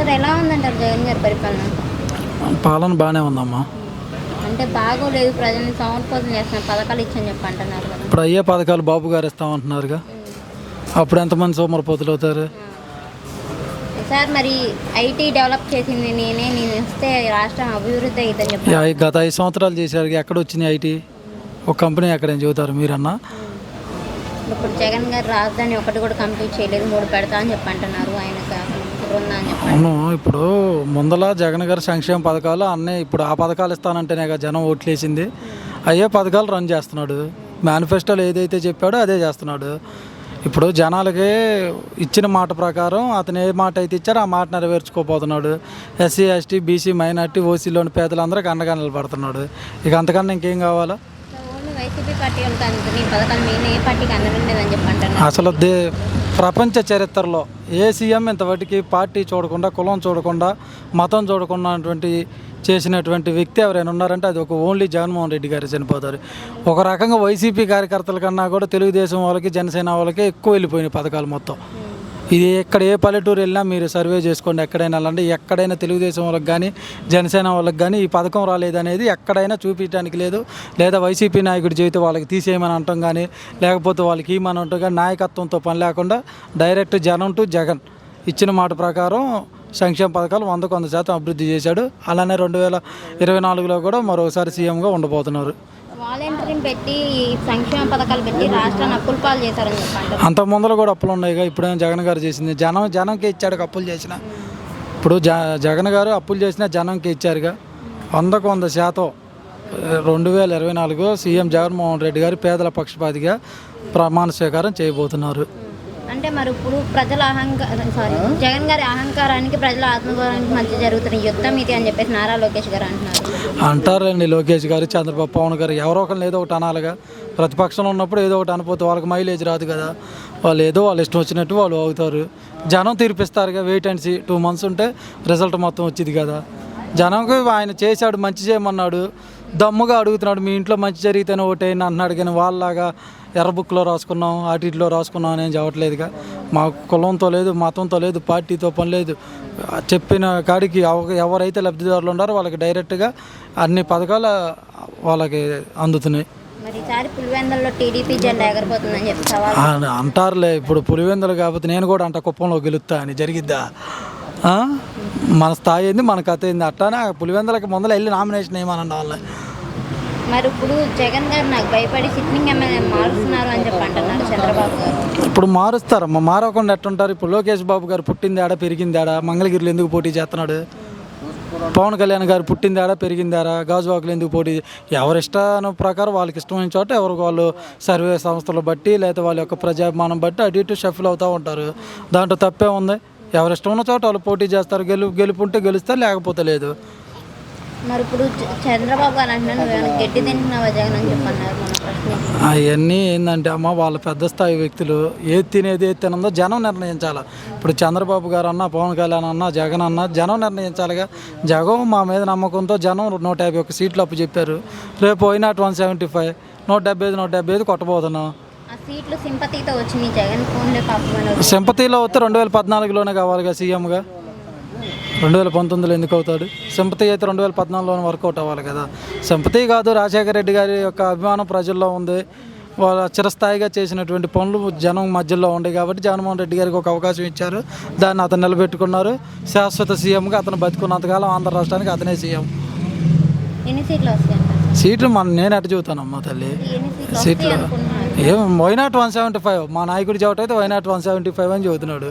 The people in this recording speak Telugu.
సార్ ఎలా ఉందంటారు జగన్ గారి పరిపాలన? పాలన బాగానే ఉందమ్మా. అంటే బాగోలేదు, ప్రజల్ని సోమరిపోతం చేస్తున్నారు, పథకాలు ఇచ్చని చెప్పి అంటున్నారు కదా. ఇప్పుడు అయ్యే పథకాలు బాబు గారు ఇస్తామంటున్నారుగా. అప్పుడు ఎంతమంది సోమరిపోతులు అవుతారు? సార్ మరి ఐటీ డెవలప్ చేసింది నేను ఇస్తే రాష్ట్రం అభివృద్ధి అవుతుందని చెప్పి గత 5 సంవత్సరాలు చేశారు, ఎక్కడ వచ్చినాయి ఐటీ? ఒక కంపెనీ ఎక్కడైనా చెబుతారు మీరన్నా? ఇప్పుడు జగన్ గారు రాజధాని ఒకటి కూడా కంప్లీట్ చేయలేదు, 3 పెడతా అని చెప్పి అంటున్నారు. ఆయన ఉందా అని చెప్పి. అవును, ఇప్పుడు ముందల జగన్ గారు సంక్షేమ పథకాలు అన్నీ ఇప్పుడు ఆ పథకాలు ఇస్తానంటేనే జనం ఓట్లేసింది. అయ్యే పథకాలు రన్ చేస్తున్నాడు. మేనిఫెస్టోలో ఏదైతే చెప్పాడో అదే చేస్తున్నాడు. ఇప్పుడు జనాలకి ఇచ్చిన మాట ప్రకారం అతను ఏ మాట అయితే ఇచ్చాడో ఆ మాట నెరవేర్చుకోపోతున్నాడు. ఎస్సీ ఎస్టీ బీసీ మైనార్టీ ఓసీలోని పేదలందరికీ అండగా నిలబడుతున్నాడు. ఇక అంతకన్నా ఇంకేం కావాలా? వైసీపీ పార్టీ వాళ్ళకి అందుకుని పథకాలు మెయిన్ ఏ పార్టీకి అందలేదని చెప్పి అంటున్నారు. అసలు ప్రపంచ చరిత్రలో ఏ సీఎం ఇంతవరకు పార్టీ చూడకుండా, కులం చూడకుండా, మతం చూడకుండా చేసినటువంటి వ్యక్తి ఎవరైనా ఉన్నారంటే అది ఒక ఓన్లీ జగన్మోహన్ రెడ్డి గారు చనిపోతారు. ఒక రకంగా వైసీపీ కార్యకర్తల కన్నా కూడా తెలుగుదేశం వాళ్ళకి, జనసేన వాళ్ళకి ఎక్కువ వెళ్ళిపోయినాయి పథకాలు మొత్తం. ఇది ఎక్కడ ఏ పల్లెటూరు వెళ్ళినా మీరు సర్వే చేసుకోండి, ఎక్కడైనా వెళ్ళండి, ఎక్కడైనా తెలుగుదేశం వాళ్ళకి కానీ జనసేన వాళ్ళకి కానీ ఈ పథకం రాలేదనేది ఎక్కడైనా చూపించడానికి లేదు. లేదా వైసీపీ నాయకుడి చేతి వాళ్ళకి తీసేయమని అంటాం కానీ, లేకపోతే వాళ్ళకి ఇమని అంటాం కానీ, నాయకత్వంతో పని లేకుండా డైరెక్ట్ జనం టు జగన్ ఇచ్చిన మాట ప్రకారం సంక్షేమ పథకాలు 100% అభివృద్ధి చేశాడు. అలానే 2024లో కూడా మరోసారి సీఎంగా ఉండబోతున్నారు. వాలంటీర్ని పెట్టి సంక్షేమ పథకాలు పెట్టి రాష్ట్రాన్ని అప్పుల పాలు చేశారని చెప్పండి. అంత ముందర కూడా అప్పులు ఉన్నాయిగా. ఇప్పుడేమో జగన్ గారు చేసింది జనంకి ఇచ్చాడు. అప్పులు చేసిన ఇప్పుడు జగన్ గారు అప్పులు చేసినా జనంకి ఇచ్చారుగా. 100% 2024 సీఎం జగన్మోహన్ రెడ్డి గారు పేదల పక్షపాతిగా ప్రమాణ స్వీకారం చేయబోతున్నారు. అంటే మరి ఇప్పుడు ప్రజల జగన్ గారి అహంకారానికి, ప్రజల ఆత్మగౌరవానికి మధ్య జరుగుతున్న యుద్ధం ఇది అని చెప్పేసి నారా లోకేష్ గారు అంటారండి. లోకేష్ గారు, చంద్రబాబు, పవన్ గారు ఎవరో ఒకరు ఏదో ఒకటి అనాలిగా. ప్రతిపక్షంలో ఉన్నప్పుడు ఏదో ఒకటి అనిపోతే వాళ్ళకి మైలేజ్ రాదు కదా. వాళ్ళు ఏదో వాళ్ళు ఇష్టం వచ్చినట్టు వాళ్ళు అవుతారు. జనం తీర్పిస్తారుగా. Wait and see. 2 months ఉంటే రిజల్ట్ మొత్తం వచ్చింది కదా. జనంకి ఆయన చేశాడు, మంచి చేయమన్నాడు, దమ్ముగా అడుగుతున్నాడు. మీ ఇంట్లో మంచి జరిగితేనే ఓటేయండి అంటున్నాడు. కానీ వాళ్ళలాగా ఎర్ర బుక్లో రాసుకున్నాం, ఆటిలో రాసుకున్నాం అని ఏం చెప్పట్లేదుగా. మా కులంతో లేదు, మతంతో లేదు, పార్టీతో పని లేదు. చెప్పిన కాడికి ఎవరైతే లబ్ధిదారులు ఉన్నారో వాళ్ళకి డైరెక్ట్గా అన్ని పథకాలు వాళ్ళకి అందుతున్నాయి. టీడీపీ జెండా ఎగరబోతుందని చెప్పి అంటారులే. ఇప్పుడు పులివెందులు కాకపోతే నేను కూడా అంట కుప్పంలో గెలుస్తా అని జరిగిద్దా? మన స్థాయి ఏంది, మన కథ ఏంది? అట్లానే పులివెందులకి ముందర వెళ్ళి నామినేషన్ వేయమనండి వాళ్ళని. మరి ఇప్పుడు జగన్ గారు నాకు భయపడి సిట్టింగ్ ఎమ్మెల్యే మారుస్తున్నారు అని చెప్పి అంటున్నారు చంద్రబాబు గారు. ఇప్పుడు మారుస్తారమ్మా, మారకుండా ఎట్టుంటారు? ఇప్పుడు లోకేష్ బాబు గారు పుట్టిందాడా పెరిగిందాడా? మంగళగిరిలో ఎందుకు పోటీ చేస్తున్నాడు? పవన్ కళ్యాణ్ గారు పుట్టిందాడా పెరిగిందారా? గాజువాకులు ఎందుకు పోటీ? ఎవరిష్టాన ప్రకారం వాళ్ళకి ఇష్టమైన చోట ఎవరికి వాళ్ళు సర్వే సంస్థలు బట్టి లేదా వాళ్ళ యొక్క ప్రజాభిమానం బట్టి అటు ఇటు షఫిల్ అవుతూ ఉంటారు. దాంట్లో తప్పే ఉంది. ఎవరిష్టం ఉన్న చోట వాళ్ళు పోటీ చేస్తారు. గెలుపుంటే గెలుస్తారు, లేకపోతే లేదు. మరి ఇప్పుడు చంద్రబాబు గారు అంటున్నాను గడ్డి తింటున్నావా జగన్ అని చెప్పన్నారు. అవన్నీ ఏంటంటే అమ్మ, వాళ్ళ పెద్ద స్థాయి వ్యక్తులు ఏది తినేది ఏది తినందో జనం నిర్ణయించాలి. ఇప్పుడు చంద్రబాబు గారు అన్నా, పవన్ కళ్యాణ్ అన్నా, జగన్ అన్నా జనం నిర్ణయించాలిగా. జగన్ మా మీద నమ్మకంతో జనం 151 సీట్లు అప్పు చెప్పారు. రేపు పోయినా 175, 175 కొట్టబోతున్నాం. సీట్లు సింపతితో వచ్చినాయి జగన్ ఫోన్లే పాపం. సింపతిలో వస్తే 2014లోనే కావాలిగా సీఎంగా. 2019లో ఎందుకు అవుతాడు? సింపతి అయితే 2014లోనే వర్కౌట్ అవ్వాలి కదా. సింపతి కాదు, రాజశేఖర రెడ్డి గారి యొక్క అభిమానం ప్రజల్లో ఉంది. వాళ్ళ చిరస్థాయిగా చేసినటువంటి పనులు జనం మధ్యలో ఉండే కాబట్టి జగన్మోహన్ రెడ్డి గారికి ఒక అవకాశం ఇచ్చారు. దాన్ని అతను నిలబెట్టుకున్నారు. శాశ్వత సీఎంగా అతను బతుకున్నంతకాలం ఆంధ్ర రాష్ట్రానికి అతనే సీఎం. ఎన్ని సీట్లు వస్తాయి? సీట్లు నేను ఎటు చెబుతానమ్మా తల్లి. సీట్లు ఏం వై నాట్ 175? మా నాయకుడి చెబుతైతే వై నాట్ 175 అని చెబుతున్నాడు.